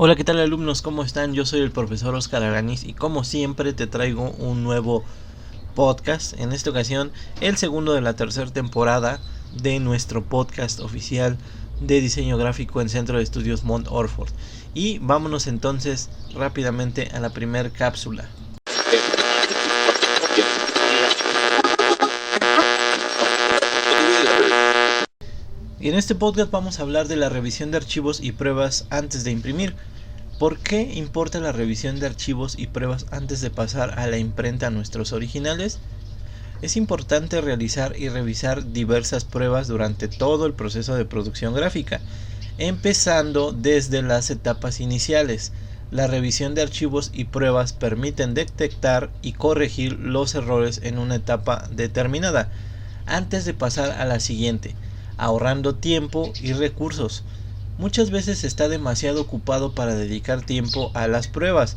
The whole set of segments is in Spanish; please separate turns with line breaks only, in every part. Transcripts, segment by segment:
Hola, ¿qué tal alumnos? ¿Cómo están? Yo soy el profesor Oscar Aranis y como siempre te traigo un nuevo podcast. En esta ocasión el segundo de la tercera temporada de nuestro podcast oficial de diseño gráfico en Centro de Estudios Mount Orford. Y vámonos entonces rápidamente a la primer cápsula. Y en este podcast vamos a hablar de la revisión de archivos y pruebas antes de imprimir. ¿Por qué importa la revisión de archivos y pruebas antes de pasar a la imprenta a nuestros originales? Es importante realizar y revisar diversas pruebas durante todo el proceso de producción gráfica, empezando desde las etapas iniciales. La revisión de archivos y pruebas permiten detectar y corregir los errores en una etapa determinada, antes de pasar a la siguiente, ahorrando tiempo y recursos. Muchas veces está demasiado ocupado para dedicar tiempo a las pruebas,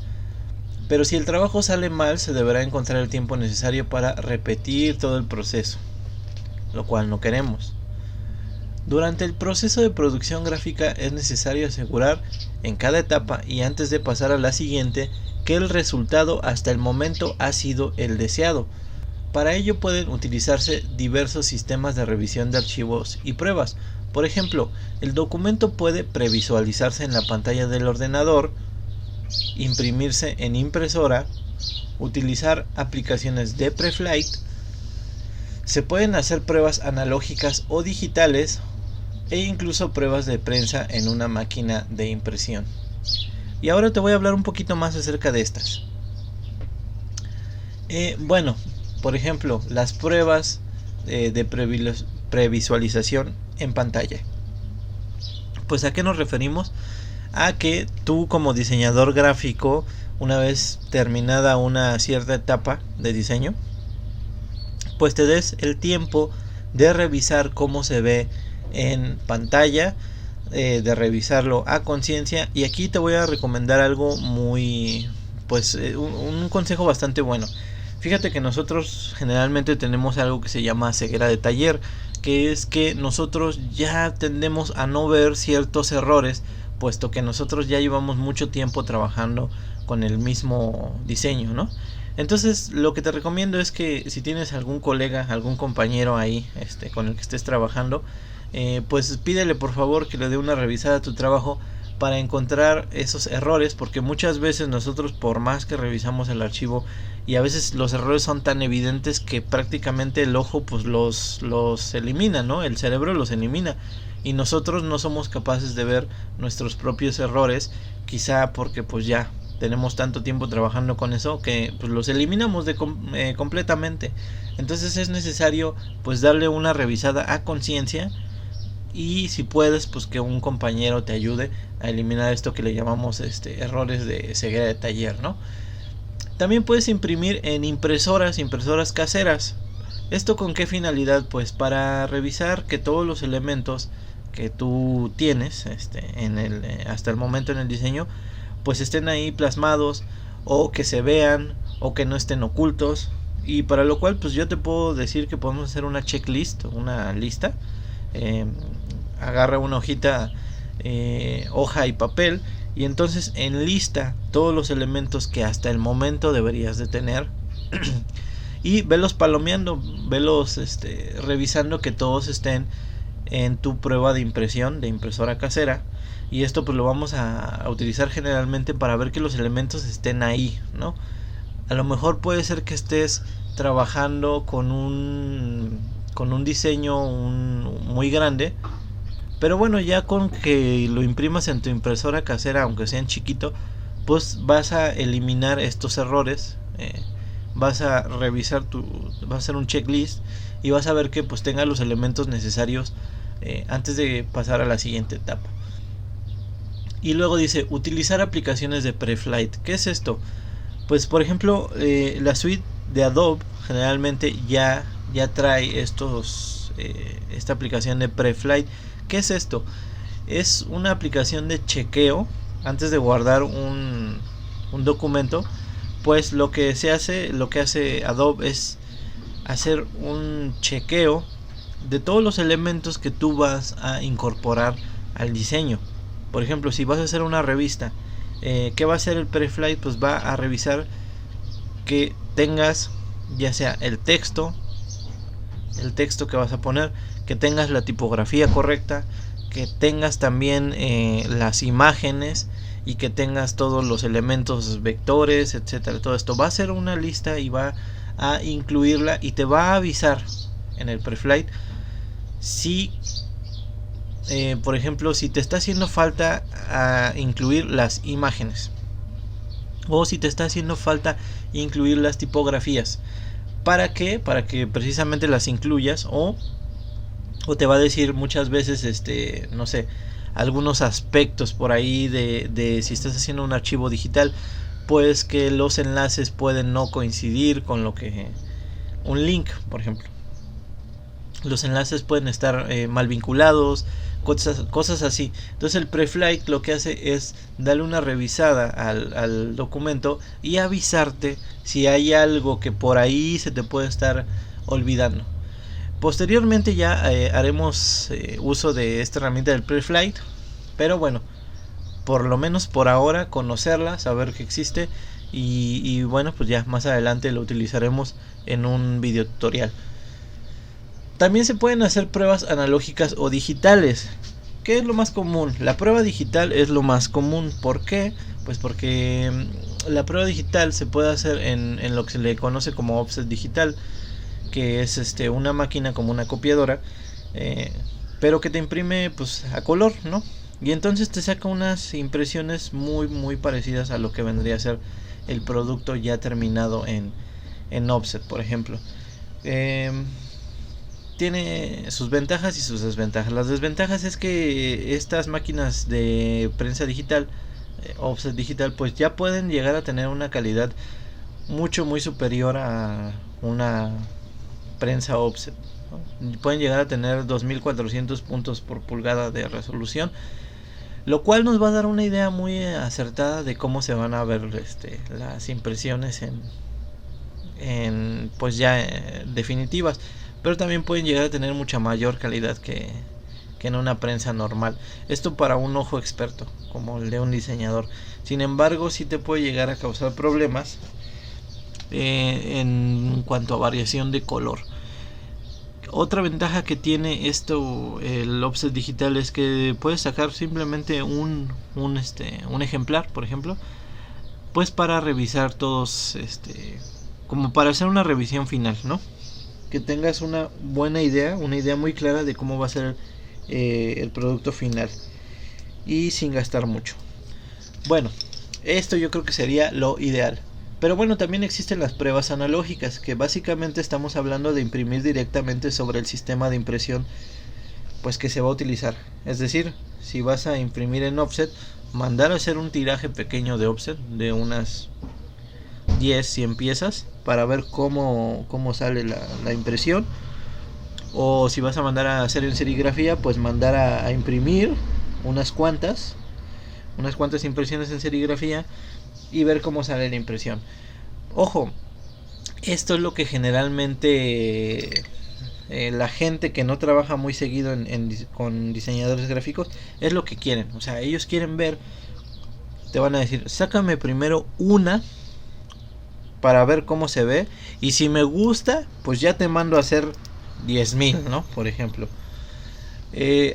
pero si el trabajo sale mal se deberá encontrar el tiempo necesario para repetir todo el proceso, lo cual no queremos. Durante el proceso de producción gráfica es necesario asegurar en cada etapa y antes de pasar a la siguiente que el resultado hasta el momento ha sido el deseado. Para ello pueden utilizarse diversos sistemas de revisión de archivos y pruebas. Por ejemplo, el documento puede previsualizarse en la pantalla del ordenador, imprimirse en impresora, utilizar aplicaciones de Preflight, se pueden hacer pruebas analógicas o digitales e incluso pruebas de prensa en una máquina de impresión. Y ahora te voy a hablar un poquito más acerca de estas. Por ejemplo, las pruebas de previsualización en pantalla. Pues ¿a qué nos referimos? A que tú como diseñador gráfico, una vez terminada una cierta etapa de diseño, pues te des el tiempo de revisar cómo se ve en pantalla, de revisarlo a conciencia. Y aquí te voy a recomendar algo muy, un consejo bastante bueno. Fíjate que nosotros generalmente tenemos algo que se llama ceguera de taller, que es que nosotros ya tendemos a no ver ciertos errores, puesto que nosotros ya llevamos mucho tiempo trabajando con el mismo diseño, ¿no? Entonces lo que te recomiendo es que si tienes algún colega, algún compañero ahí con el que estés trabajando, pues pídele por favor que le dé una revisada a tu trabajo para encontrar esos errores, porque muchas veces nosotros, por más que revisamos el archivo, y a veces los errores son tan evidentes que prácticamente el ojo pues los elimina, ¿no? El cerebro los elimina y nosotros no somos capaces de ver nuestros propios errores, quizá porque pues ya tenemos tanto tiempo trabajando con eso que pues los eliminamos completamente. Entonces es necesario pues darle una revisada a conciencia, y si puedes pues que un compañero te ayude a eliminar esto que le llamamos errores de ceguera de taller, ¿no? También puedes imprimir en impresoras caseras. ¿Esto con qué finalidad? Pues para revisar que todos los elementos que tú tienes hasta el momento en el diseño pues estén ahí plasmados, o que se vean, o que no estén ocultos. Y para lo cual pues yo te puedo decir que podemos hacer una checklist, una lista. Agarra una hojita, hoja y papel, y entonces enlista todos los elementos que hasta el momento deberías de tener y velos palomeando, velos revisando que todos estén en tu prueba de impresión de impresora casera. Y esto pues lo vamos a utilizar generalmente para ver que los elementos estén ahí, ¿no? A lo mejor puede ser que estés trabajando con un diseño muy grande, pero bueno, ya con que lo imprimas en tu impresora casera, aunque sea en chiquito, pues vas a eliminar estos errores. Vas a revisar vas a hacer un checklist y vas a ver que pues tenga los elementos necesarios antes de pasar a la siguiente etapa. Y luego dice utilizar aplicaciones de Preflight. ¿Qué es esto? Pues por ejemplo, la suite de Adobe generalmente ya trae esta aplicación de Preflight. ¿Qué es esto? Es una aplicación de chequeo antes de guardar un documento. Pues lo que hace Adobe es hacer un chequeo de todos los elementos que tú vas a incorporar al diseño. Por ejemplo, si vas a hacer una revista ¿qué va a hacer el preflight? Pues va a revisar que tengas ya sea el texto que vas a poner, que tengas la tipografía correcta, que tengas también las imágenes y que tengas todos los elementos vectores, etcétera. Todo esto va a ser una lista y va a incluirla y te va a avisar en el preflight si por ejemplo, si te está haciendo falta incluir las imágenes o si te está haciendo falta incluir las tipografías. ¿Para qué? Para que precisamente las incluyas, o te va a decir muchas veces no sé, algunos aspectos por ahí de si estás haciendo un archivo digital, pues que los enlaces pueden no coincidir con lo que un link, por ejemplo. Los enlaces pueden estar mal vinculados, cosas así. Entonces el preflight lo que hace es darle una revisada al documento y avisarte si hay algo que por ahí se te puede estar olvidando. Posteriormente ya haremos uso de esta herramienta del preflight, pero bueno, por lo menos por ahora conocerla, saber que existe y bueno, pues ya más adelante lo utilizaremos en un video tutorial. También se pueden hacer pruebas analógicas o digitales. ¿Qué es lo más común? La prueba digital es lo más común. ¿Por qué? Pues porque la prueba digital se puede hacer en lo que se le conoce como offset digital, que es una máquina como una copiadora, pero que te imprime pues a color, ¿no? Y entonces te saca unas impresiones muy parecidas a lo que vendría a ser el producto ya terminado en offset, por ejemplo. Tiene sus ventajas y sus desventajas. Las desventajas es que estas máquinas de prensa digital, offset digital, pues ya pueden llegar a tener una calidad muy superior a una prensa offset, ¿no? Pueden llegar a tener 2400 puntos por pulgada de resolución, lo cual nos va a dar una idea muy acertada de cómo se van a ver las impresiones en pues ya definitivas, pero también pueden llegar a tener mucha mayor calidad que en una prensa normal. Esto para un ojo experto como el de un diseñador. Sin embargo, sí te puede llegar a causar problemas en cuanto a variación de color. Otra ventaja que tiene el offset digital, es que puedes sacar simplemente un ejemplar, por ejemplo, pues para revisar todos, como para hacer una revisión final, ¿no? Que tengas una buena idea, una idea muy clara de cómo va a ser el producto final y sin gastar mucho. Bueno, esto yo creo que sería lo ideal. Pero bueno, también existen las pruebas analógicas, que básicamente estamos hablando de imprimir directamente sobre el sistema de impresión pues que se va a utilizar. Es decir, si vas a imprimir en offset, mandar a hacer un tiraje pequeño de offset de unas 10-100 piezas para ver cómo sale la impresión. O si vas a mandar a hacer en serigrafía, pues mandar a imprimir unas cuantas impresiones en serigrafía y ver cómo sale la impresión. Ojo, esto es lo que generalmente la gente que no trabaja muy seguido con diseñadores gráficos es lo que quieren. O sea, ellos quieren ver, te van a decir, sácame primero una para ver cómo se ve, y si me gusta, pues ya te mando a hacer 10,000, ¿no? Por ejemplo.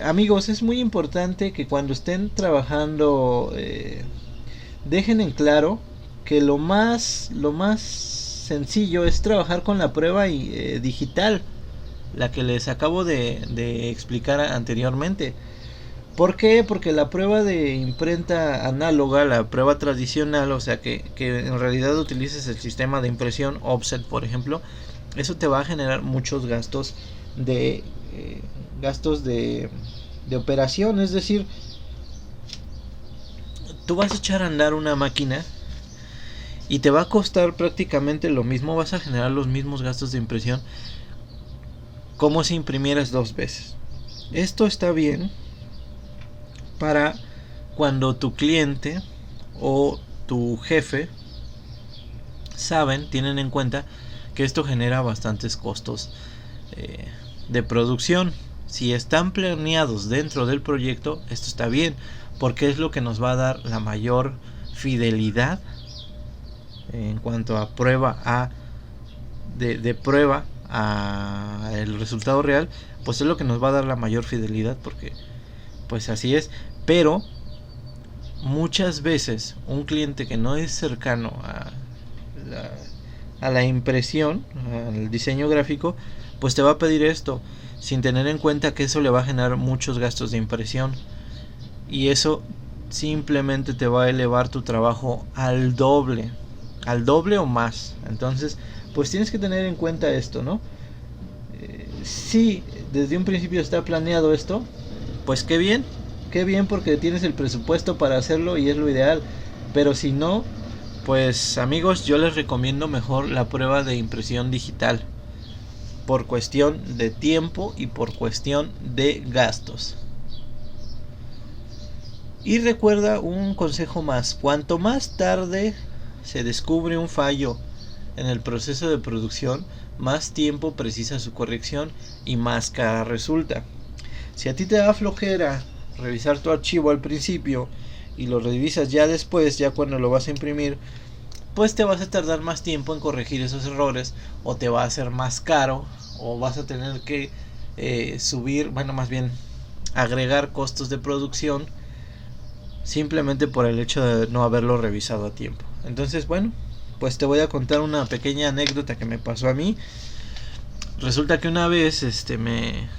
Amigos, es muy importante que cuando estén trabajando dejen en claro que lo más sencillo es trabajar con la prueba digital, la que les acabo de explicar anteriormente. ¿Por qué? Porque la prueba de imprenta análoga, la prueba tradicional, o sea que en realidad utilices el sistema de impresión offset, por ejemplo, eso te va a generar muchos gastos de operación. Es decir, tú vas a echar a andar una máquina y te va a costar prácticamente lo mismo, vas a generar los mismos gastos de impresión como si imprimieras 2 veces. Esto está bien para cuando tu cliente o tu jefe tienen en cuenta que esto genera bastantes costos de producción. Si están planeados dentro del proyecto, esto está bien, porque es lo que nos va a dar la mayor fidelidad en cuanto a prueba de prueba a el resultado real, pues es lo que nos va a dar la mayor fidelidad, porque pues así es. Pero muchas veces un cliente que no es cercano a la impresión, al diseño gráfico, pues te va a pedir esto sin tener en cuenta que eso le va a generar muchos gastos de impresión, y eso simplemente te va a elevar tu trabajo al doble o más. Entonces pues tienes que tener en cuenta esto, ¿no? Si desde un principio está planeado esto, pues qué bien, porque tienes el presupuesto para hacerlo y es lo ideal. Pero si no, pues amigos, yo les recomiendo mejor la prueba de impresión digital, por cuestión de tiempo y por cuestión de gastos. Y recuerda un consejo más: cuanto más tarde se descubre un fallo en el proceso de producción, más tiempo precisa su corrección y más cara resulta. Si a ti te da flojera revisar tu archivo al principio y lo revisas ya después, ya cuando lo vas a imprimir, pues te vas a tardar más tiempo en corregir esos errores, o te va a ser más caro, o vas a tener que agregar costos de producción simplemente por el hecho de no haberlo revisado a tiempo. Entonces, bueno, pues te voy a contar una pequeña anécdota que me pasó a mí. Resulta que una vez,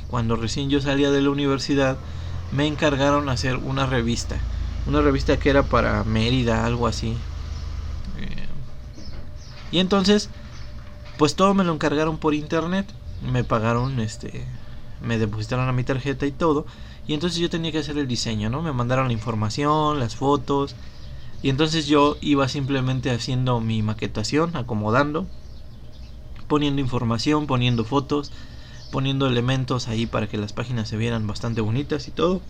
cuando recién yo salía de la universidad, me encargaron hacer una revista que era para Mérida, algo así. Y entonces, pues todo me lo encargaron por internet, me pagaron, me depositaron a mi tarjeta y todo, y entonces yo tenía que hacer el diseño, ¿no? Me mandaron la información, las fotos, y entonces yo iba simplemente haciendo mi maquetación, acomodando, poniendo información, poniendo fotos, poniendo elementos ahí para que las páginas se vieran bastante bonitas y todo.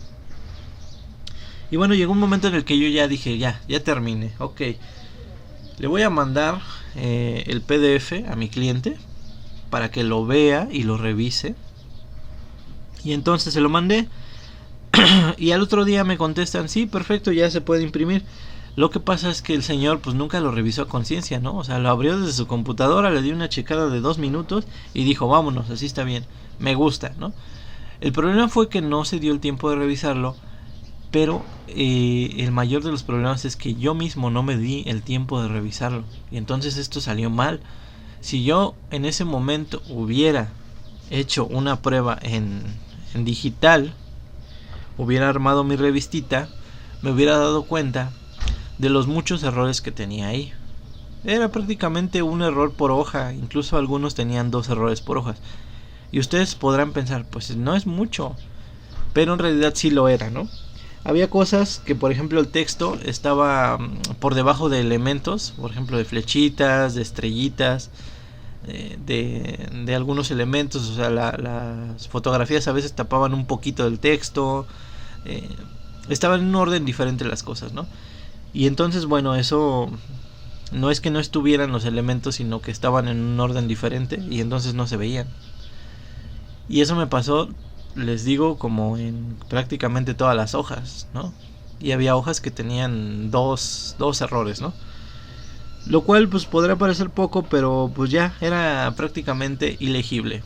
Y bueno, llegó un momento en el que yo ya dije, ya terminé, ok, le voy a mandar el PDF a mi cliente para que lo vea y lo revise. Y entonces se lo mandé y al otro día me contestan, sí, perfecto, ya se puede imprimir. Lo que pasa es que el señor pues nunca lo revisó a conciencia, ¿no? O sea, lo abrió desde su computadora, le dio una checada de 2 minutos y dijo, vámonos, así está bien, me gusta, ¿no? El problema fue que no se dio el tiempo de revisarlo, pero el mayor de los problemas es que yo mismo no me di el tiempo de revisarlo, y entonces esto salió mal. Si yo en ese momento hubiera hecho una prueba en digital, hubiera armado mi revistita, me hubiera dado cuenta de los muchos errores que tenía ahí. Era prácticamente un error por hoja, incluso algunos tenían 2 errores por hojas. Y ustedes podrán pensar, pues no es mucho, pero en realidad sí lo era, ¿no? Había cosas que, por ejemplo, el texto estaba por debajo de elementos, por ejemplo, de flechitas, de estrellitas, de algunos elementos. O sea, las fotografías a veces tapaban un poquito del texto, estaban en un orden diferente las cosas, ¿no? Y entonces, bueno, eso no es que no estuvieran los elementos, sino que estaban en un orden diferente y entonces no se veían. Y eso me pasó, les digo, como en prácticamente todas las hojas, ¿no? Y había hojas que tenían dos errores, ¿no? Lo cual pues podrá parecer poco, pero pues ya era prácticamente ilegible.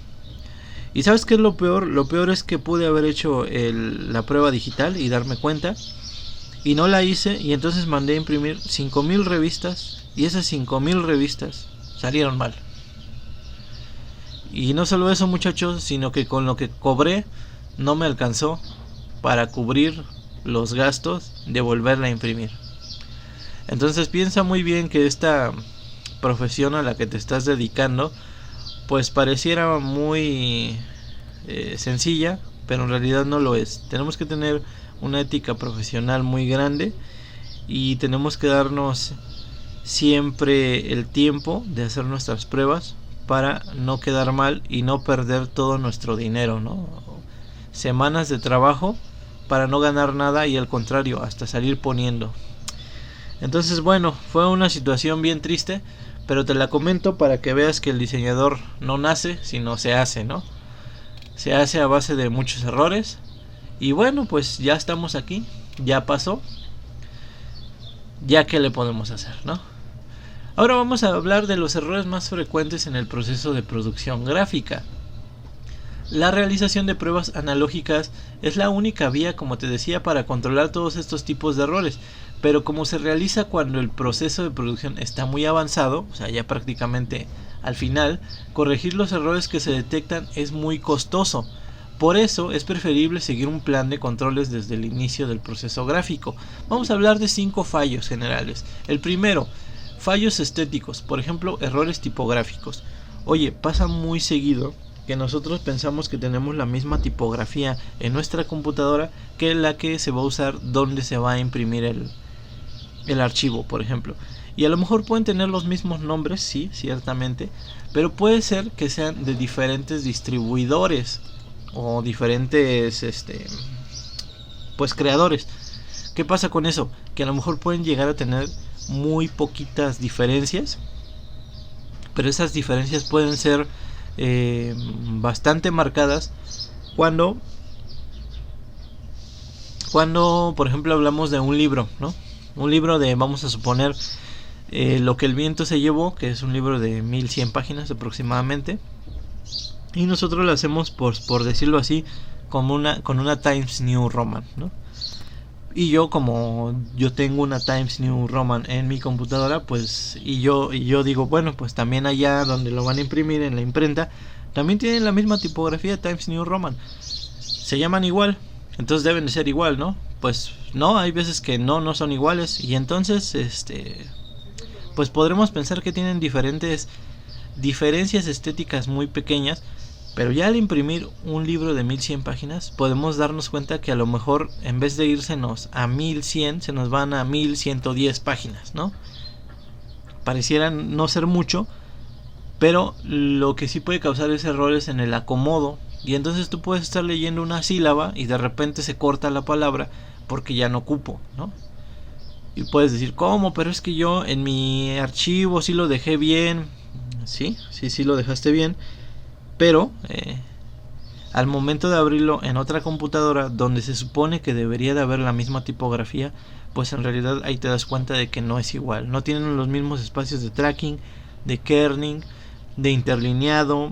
¿Y sabes qué es lo peor? Lo peor es que pude haber hecho la prueba digital y darme cuenta, y no la hice, y entonces mandé a imprimir 5,000 revistas, y esas 5,000 revistas salieron mal. Y no solo eso, muchachos, sino que con lo que cobré no me alcanzó para cubrir los gastos de volverla a imprimir. Entonces piensa muy bien que esta profesión a la que te estás dedicando pues pareciera muy sencilla, pero en realidad no lo es. Tenemos que tener una ética profesional muy grande y tenemos que darnos siempre el tiempo de hacer nuestras pruebas para no quedar mal y no perder todo nuestro dinero, ¿no? Semanas de trabajo para no ganar nada y al contrario, hasta salir poniendo. Entonces, bueno, fue una situación bien triste, pero te la comento para que veas que el diseñador no nace, sino se hace, ¿no? Se hace a base de muchos errores. Y bueno, pues ya estamos aquí, ya pasó. ya que le podemos hacer, ¿no? Ahora vamos a hablar de los errores más frecuentes en el proceso de producción gráfica. La realización de pruebas analógicas es la única vía, como te decía, para controlar todos estos tipos de errores, pero como se realiza cuando el proceso de producción está muy avanzado, o sea, ya prácticamente al final, corregir los errores que se detectan es muy costoso. Por eso es preferible seguir un plan de controles desde el inicio del proceso gráfico. Vamos a hablar de 5 fallos generales. El primero, fallos estéticos, por ejemplo, errores tipográficos. Oye, pasa muy seguido que nosotros pensamos que tenemos la misma tipografía en nuestra computadora que la que se va a usar donde se va a imprimir el archivo, por ejemplo. Y a lo mejor pueden tener los mismos nombres, sí, ciertamente, pero puede ser que sean de diferentes distribuidores o diferentes pues creadores. ¿Qué pasa con eso? Que a lo mejor pueden llegar a tener muy poquitas diferencias, pero esas diferencias pueden ser bastante marcadas cuando por ejemplo hablamos de un libro, ¿no? Un libro de, vamos a suponer, Lo que el viento se llevó, que es un libro de 1100 páginas aproximadamente, y nosotros lo hacemos por decirlo así con una Times New Roman, ¿no? Y como yo tengo una Times New Roman en mi computadora, pues y yo digo, bueno, pues también allá donde lo van a imprimir en la imprenta también tienen la misma tipografía Times New Roman, se llaman igual, entonces deben de ser igual, ¿no? Pues no, hay veces que no son iguales, y entonces pues podremos pensar que tienen diferencias estéticas muy pequeñas. Pero ya al imprimir un libro de 1100 páginas podemos darnos cuenta que a lo mejor en vez de irsenos a 1100 se nos van a 1110 páginas, ¿no? Parecieran no ser mucho, pero lo que sí puede causar es errores en el acomodo, y entonces tú puedes estar leyendo una sílaba y de repente se corta la palabra porque ya no cupo, ¿no? Y puedes decir, ¿cómo? Pero es que yo en mi archivo sí lo dejé bien. Sí lo dejaste bien, pero al momento de abrirlo en otra computadora donde se supone que debería de haber la misma tipografía, pues en realidad ahí te das cuenta de que no es igual. No tienen los mismos espacios de tracking, de kerning, de interlineado.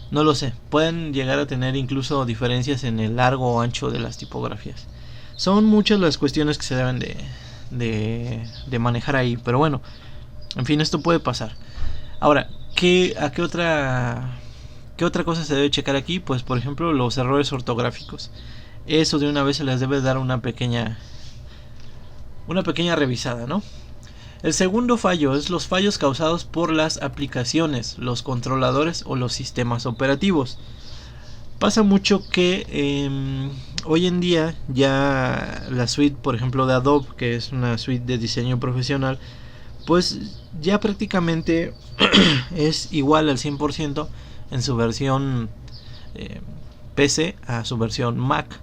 No lo sé, pueden llegar a tener incluso diferencias en el largo o ancho de las tipografías. Son muchas las cuestiones que se deben de manejar ahí, pero bueno, en fin, esto puede pasar. Ahora, ¿qué otra cosa se debe checar aquí? Pues por ejemplo los errores ortográficos. Eso de una vez se les debe dar una pequeña revisada, ¿no? El segundo fallo es los fallos causados por las aplicaciones, los controladores o los sistemas operativos. Pasa mucho que hoy en día ya la suite, por ejemplo, de Adobe, que es una suite de diseño profesional, pues ya prácticamente es igual al 100% en su versión PC a su versión Mac,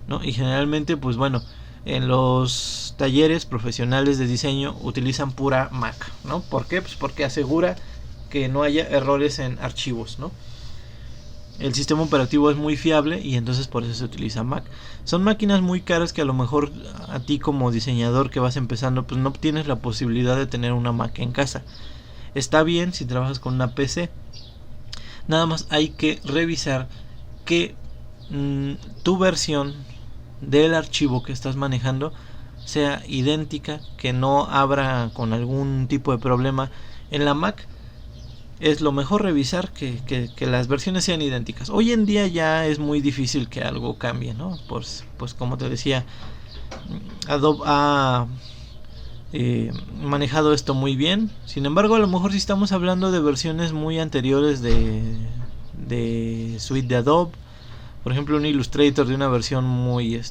¿no? Y generalmente, pues bueno, en los talleres profesionales de diseño utilizan pura Mac, ¿no? ¿Por qué? Pues porque asegura que no haya errores en archivos, ¿no? El sistema operativo es muy fiable y entonces por eso se utiliza Mac. Son máquinas muy caras que a lo mejor a ti como diseñador que vas empezando, pues no tienes la posibilidad de tener una Mac en casa. Está bien si trabajas con una PC. Nada más hay que revisar que tu versión del archivo que estás manejando sea idéntica, que no abra con algún tipo de problema. En la Mac es lo mejor revisar que las versiones sean idénticas. Hoy en día ya es muy difícil que algo cambie, ¿no? Pues como te decía, Adobe ha manejado esto muy bien. Sin embargo, a lo mejor si estamos hablando de versiones muy anteriores de suite de Adobe, por ejemplo un Illustrator de una versión muy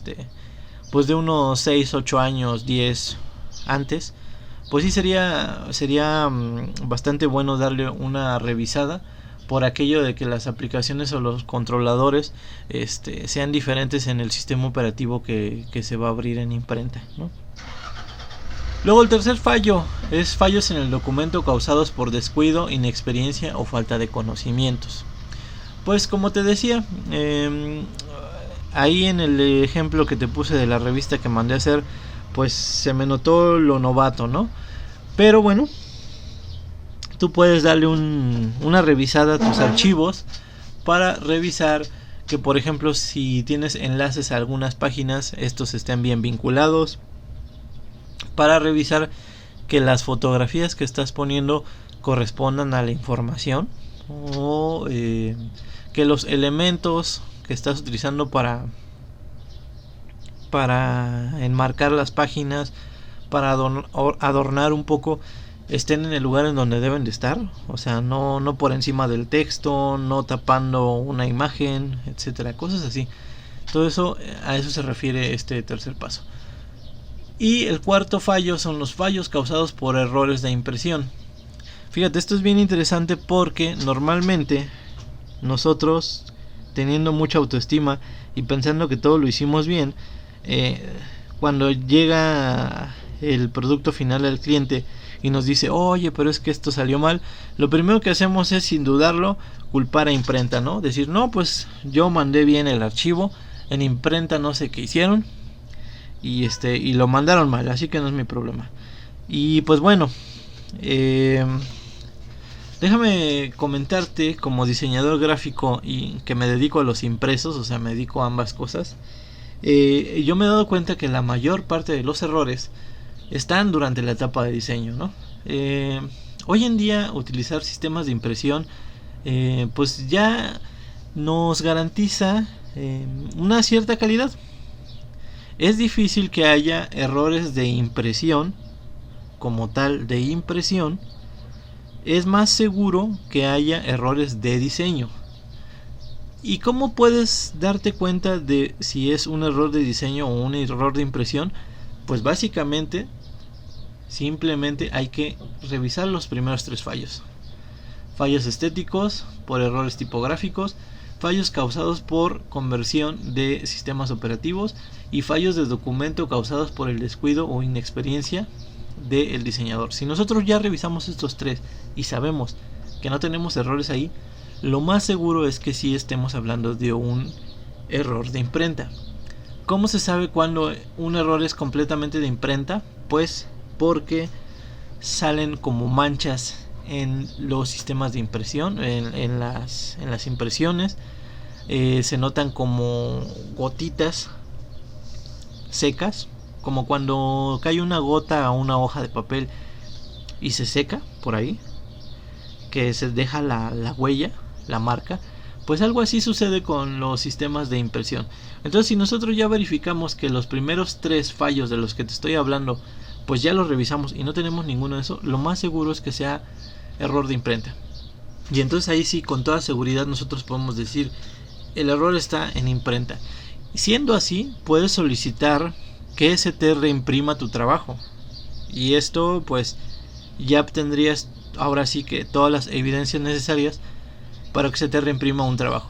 pues de unos 6, 8 años, 10 antes, pues sí sería bastante bueno darle una revisada por aquello de que las aplicaciones o los controladores sean diferentes en el sistema operativo que se va a abrir en imprenta, ¿no? Luego el tercer fallo es fallos en el documento causados por descuido, inexperiencia o falta de conocimientos. Pues como te decía, ahí en el ejemplo que te puse de la revista que mandé a hacer, pues se me notó lo novato, ¿no? Pero bueno, tú puedes darle una revisada a tus archivos para revisar que, por ejemplo, si tienes enlaces a algunas páginas, estos estén bien vinculados, para revisar que las fotografías que estás poniendo correspondan a la información, o que los elementos que estás utilizando para enmarcar las páginas, para adornar un poco, estén en el lugar en donde deben de estar, o sea, no por encima del texto, no tapando una imagen, etcétera, cosas así. Todo eso, a eso se refiere este tercer paso. Y el cuarto fallo son los fallos causados por errores de impresión. Fíjate, esto es bien interesante porque normalmente nosotros, teniendo mucha autoestima y pensando que todo lo hicimos bien, cuando llega el producto final al cliente y nos dice, oye, pero es que esto salió mal, lo primero que hacemos es, sin dudarlo, culpar a imprenta, ¿no? Decir, no, pues yo mandé bien el archivo, en imprenta no sé qué hicieron, y lo mandaron mal, así que no es mi problema. Y pues bueno, déjame comentarte, como diseñador gráfico y que me dedico a los impresos, o sea, me dedico a ambas cosas, yo me he dado cuenta que la mayor parte de los errores están durante la etapa de diseño, ¿no? Hoy en día utilizar sistemas de impresión pues ya nos garantiza una cierta calidad. Es difícil que haya errores de impresión, como tal de impresión. Es más seguro que haya errores de diseño. ¿Y cómo puedes darte cuenta de si es un error de diseño o un error de impresión? Pues básicamente, simplemente hay que revisar los primeros tres fallos. Fallos estéticos por errores tipográficos, fallos causados por conversión de sistemas operativos y fallos de documento causados por el descuido o inexperiencia del diseñador. Si nosotros ya revisamos estos tres y sabemos que no tenemos errores ahí, lo más seguro es que sí estemos hablando de un error de imprenta. ¿Cómo se sabe cuando un error es completamente de imprenta? Pues porque salen como manchas en los sistemas de impresión, en las impresiones. Se notan como gotitas secas, como cuando cae una gota a una hoja de papel y se seca por ahí, que se deja la huella, la marca. Pues algo así sucede con los sistemas de impresión. Entonces, si nosotros ya verificamos que los primeros tres fallos de los que te estoy hablando, pues ya los revisamos y no tenemos ninguno de eso, lo más seguro es que sea error de imprenta. Y entonces ahí sí, con toda seguridad nosotros podemos decir, el error está en imprenta. Siendo así, puedes solicitar que se te reimprima tu trabajo. Y esto pues ya obtendrías ahora sí que todas las evidencias necesarias para que se te reimprima un trabajo.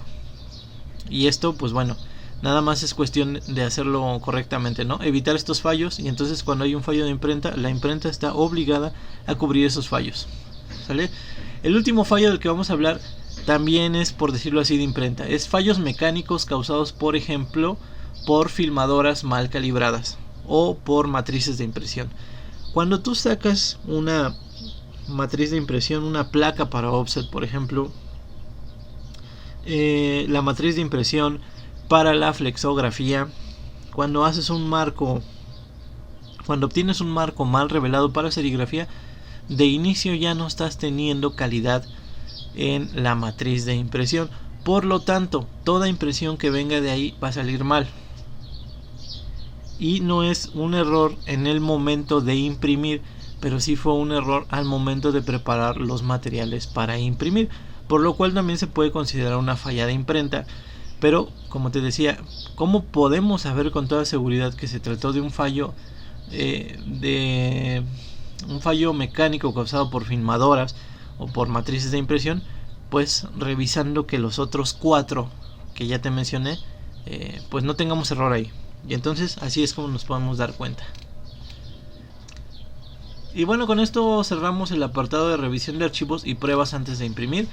Y esto pues bueno, nada más es cuestión de hacerlo correctamente, ¿no? Evitar estos fallos, y entonces cuando hay un fallo de imprenta, la imprenta está obligada a cubrir esos fallos. ¿Sale? El último fallo del que vamos a hablar también es, por decirlo así, de imprenta. Es fallos mecánicos causados, por ejemplo, por filmadoras mal calibradas o por matrices de impresión. Cuando tú sacas una matriz de impresión, una placa para offset, por ejemplo, la matriz de impresión para la flexografía, cuando haces un marco, cuando obtienes un marco mal revelado para serigrafía, de inicio ya no estás teniendo calidad en la matriz de impresión. Por lo tanto, toda impresión que venga de ahí va a salir mal. Y no es un error en el momento de imprimir, pero sí fue un error al momento de preparar los materiales para imprimir, por lo cual también se puede considerar una falla de imprenta. Pero como te decía, ¿cómo podemos saber con toda seguridad que se trató de un fallo mecánico causado por filmadoras o por matrices de impresión? Pues revisando que los otros 4 que ya te mencioné, pues no tengamos error ahí. Y entonces así es como nos podemos dar cuenta. Y bueno, con esto cerramos el apartado de revisión de archivos y pruebas antes de imprimir.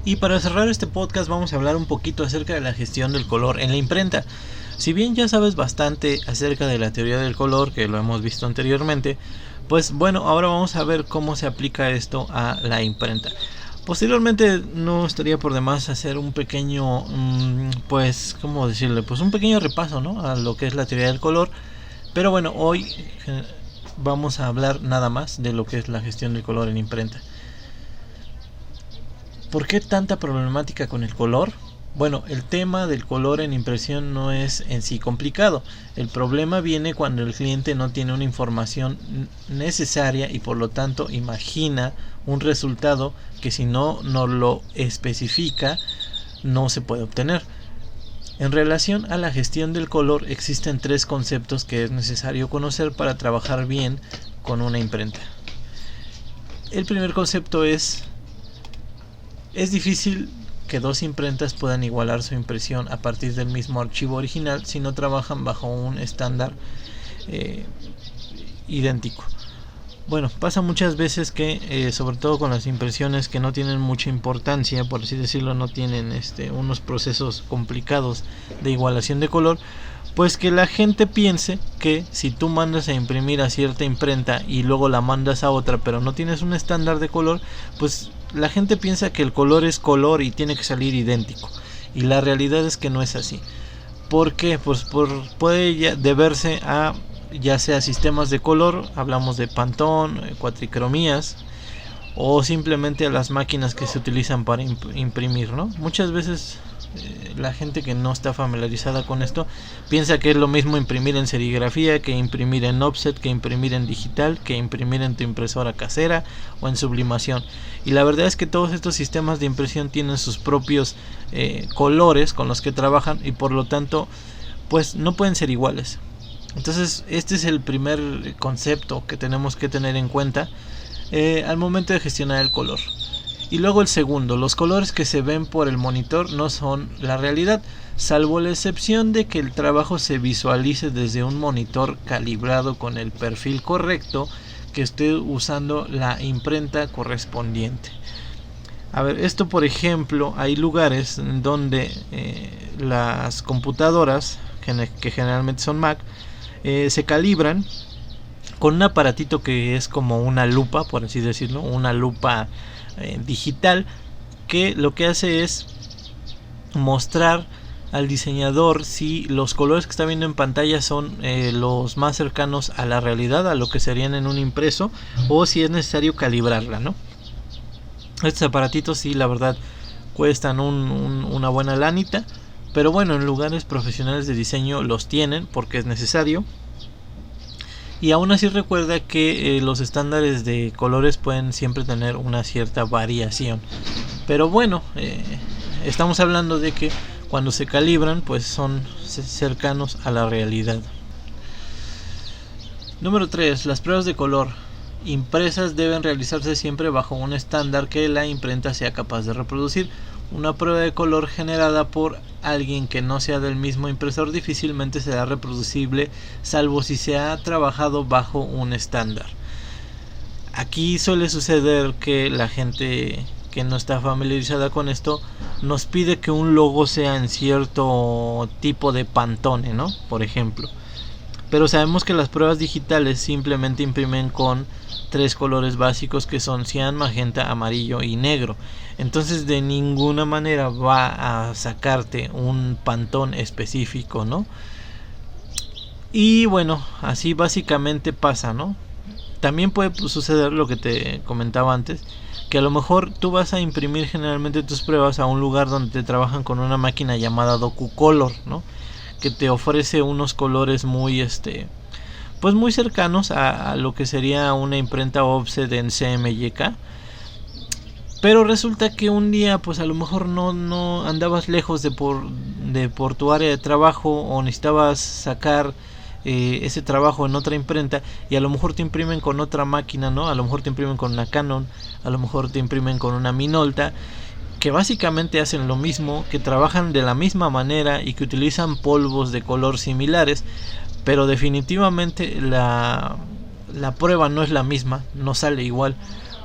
Y para cerrar este podcast vamos a hablar un poquito acerca de la gestión del color en la imprenta. Si bien ya sabes bastante acerca de la teoría del color, que lo hemos visto anteriormente, pues bueno, ahora vamos a ver cómo se aplica esto a la imprenta. Posteriormente no estaría por demás hacer un pequeño, pues, ¿cómo decirle? Pues un pequeño repaso, ¿no? A lo que es la teoría del color. Pero bueno, hoy vamos a hablar nada más de lo que es la gestión del color en imprenta. ¿Por qué tanta problemática con el color? Bueno, el tema del color en impresión no es en sí complicado. El problema viene cuando el cliente no tiene una información necesaria y por lo tanto imagina un resultado que si no lo especifica no se puede obtener. En relación a la gestión del color existen 3 conceptos que es necesario conocer para trabajar bien con una imprenta. El primer concepto es difícil que 2 imprentas puedan igualar su impresión a partir del mismo archivo original si no trabajan bajo un estándar idéntico. Bueno, pasa muchas veces que sobre todo con las impresiones que no tienen mucha importancia, por así decirlo, no tienen unos procesos complicados de igualación de color, pues que la gente piense que si tú mandas a imprimir a cierta imprenta y luego la mandas a otra pero no tienes un estándar de color, pues la gente piensa que el color es color y tiene que salir idéntico, y la realidad es que no es así. ¿Por qué? Pues puede deberse a ya sea sistemas de color, hablamos de Pantone, cuatricromías, o simplemente a las máquinas que se utilizan para imprimir, ¿no? Muchas veces la gente que no está familiarizada con esto piensa que es lo mismo imprimir en serigrafía que imprimir en offset, que imprimir en digital, que imprimir en tu impresora casera o en sublimación. Y la verdad es que todos estos sistemas de impresión tienen sus propios colores con los que trabajan y por lo tanto pues no pueden ser iguales. Entonces este es el primer concepto que tenemos que tener en cuenta al momento de gestionar el color. Y luego el segundo, los colores que se ven por el monitor no son la realidad, salvo la excepción de que el trabajo se visualice desde un monitor calibrado con el perfil correcto, que esté usando la imprenta correspondiente. A ver, esto por ejemplo, hay lugares donde las computadoras, que generalmente son Mac, se calibran con un aparatito que es como una lupa, por así decirlo, una lupa digital, que lo que hace es mostrar al diseñador si los colores que está viendo en pantalla son los más cercanos a la realidad, a lo que serían en un impreso, o si es necesario calibrarla, ¿no? Estos aparatitos sí, la verdad, cuestan una buena lanita, pero bueno, en lugares profesionales de diseño los tienen porque es necesario. Y aún así recuerda que los estándares de colores pueden siempre tener una cierta variación. Pero bueno, estamos hablando de que cuando se calibran pues son cercanos a la realidad. Número 3. Las pruebas de color impresas deben realizarse siempre bajo un estándar que la imprenta sea capaz de reproducir. Una prueba de color generada por alguien que no sea del mismo impresor difícilmente será reproducible, salvo si se ha trabajado bajo un estándar. Aquí suele suceder que la gente que no está familiarizada con esto nos pide que un logo sea en cierto tipo de Pantone, ¿no? Por ejemplo. Pero sabemos que las pruebas digitales simplemente imprimen con 3 colores básicos que son cian, magenta, amarillo y negro. Entonces de ninguna manera va a sacarte un Pantone específico, ¿no? Y bueno, así básicamente pasa, ¿no? También puede suceder lo que te comentaba antes, que a lo mejor tú vas a imprimir generalmente tus pruebas a un lugar donde te trabajan con una máquina llamada DocuColor, ¿no? Que te ofrece unos colores muy pues muy cercanos a lo que sería una imprenta offset en CMYK. Pero resulta que un día pues a lo mejor no andabas lejos de por tu área de trabajo, o necesitabas sacar ese trabajo en otra imprenta, y a lo mejor te imprimen con otra máquina, ¿no? A lo mejor te imprimen con una Canon, a lo mejor te imprimen con una Minolta, que básicamente hacen lo mismo, que trabajan de la misma manera y que utilizan polvos de color similares, pero definitivamente la prueba no es la misma, no sale igual.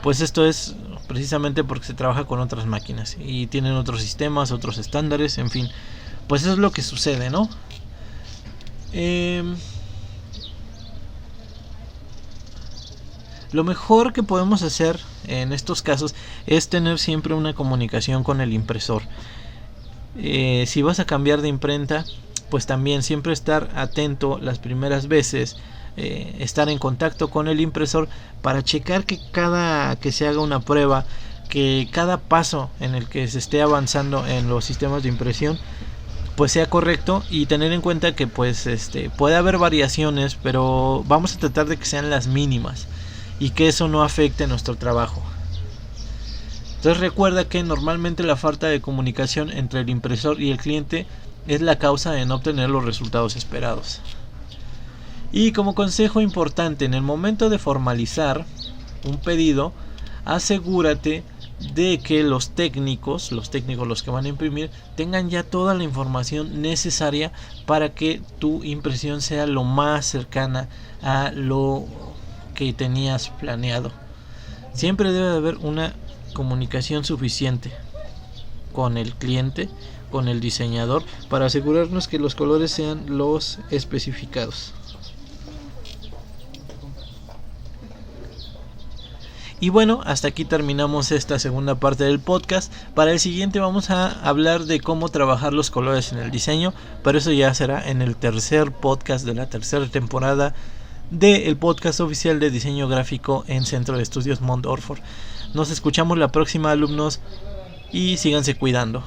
Pues esto es precisamente porque se trabaja con otras máquinas y tienen otros sistemas, otros estándares, en fin, pues eso es lo que sucede, ¿no? Lo mejor que podemos hacer en estos casos es tener siempre una comunicación con el impresor. Si vas a cambiar de imprenta, pues también siempre estar atento las primeras veces, estar en contacto con el impresor para checar que cada que se haga una prueba, que cada paso en el que se esté avanzando en los sistemas de impresión pues sea correcto, y tener en cuenta que pues puede haber variaciones, pero vamos a tratar de que sean las mínimas y que eso no afecte nuestro trabajo. Entonces recuerda que normalmente la falta de comunicación entre el impresor y el cliente es la causa de no obtener los resultados esperados. Y como consejo importante, en el momento de formalizar un pedido, asegúrate de que los técnicos los que van a imprimir, tengan ya toda la información necesaria para que tu impresión sea lo más cercana a lo que tenías planeado. Siempre debe de haber una comunicación suficiente con el cliente, con el diseñador, para asegurarnos que los colores sean los especificados. Y bueno, hasta aquí terminamos esta segunda parte del podcast. Para el siguiente vamos a hablar de cómo trabajar los colores en el diseño, pero eso ya será en el tercer podcast de la tercera temporada del podcast oficial de diseño gráfico en Centro de Estudios Mount Orford. Nos escuchamos la próxima, alumnos, y síganse cuidando.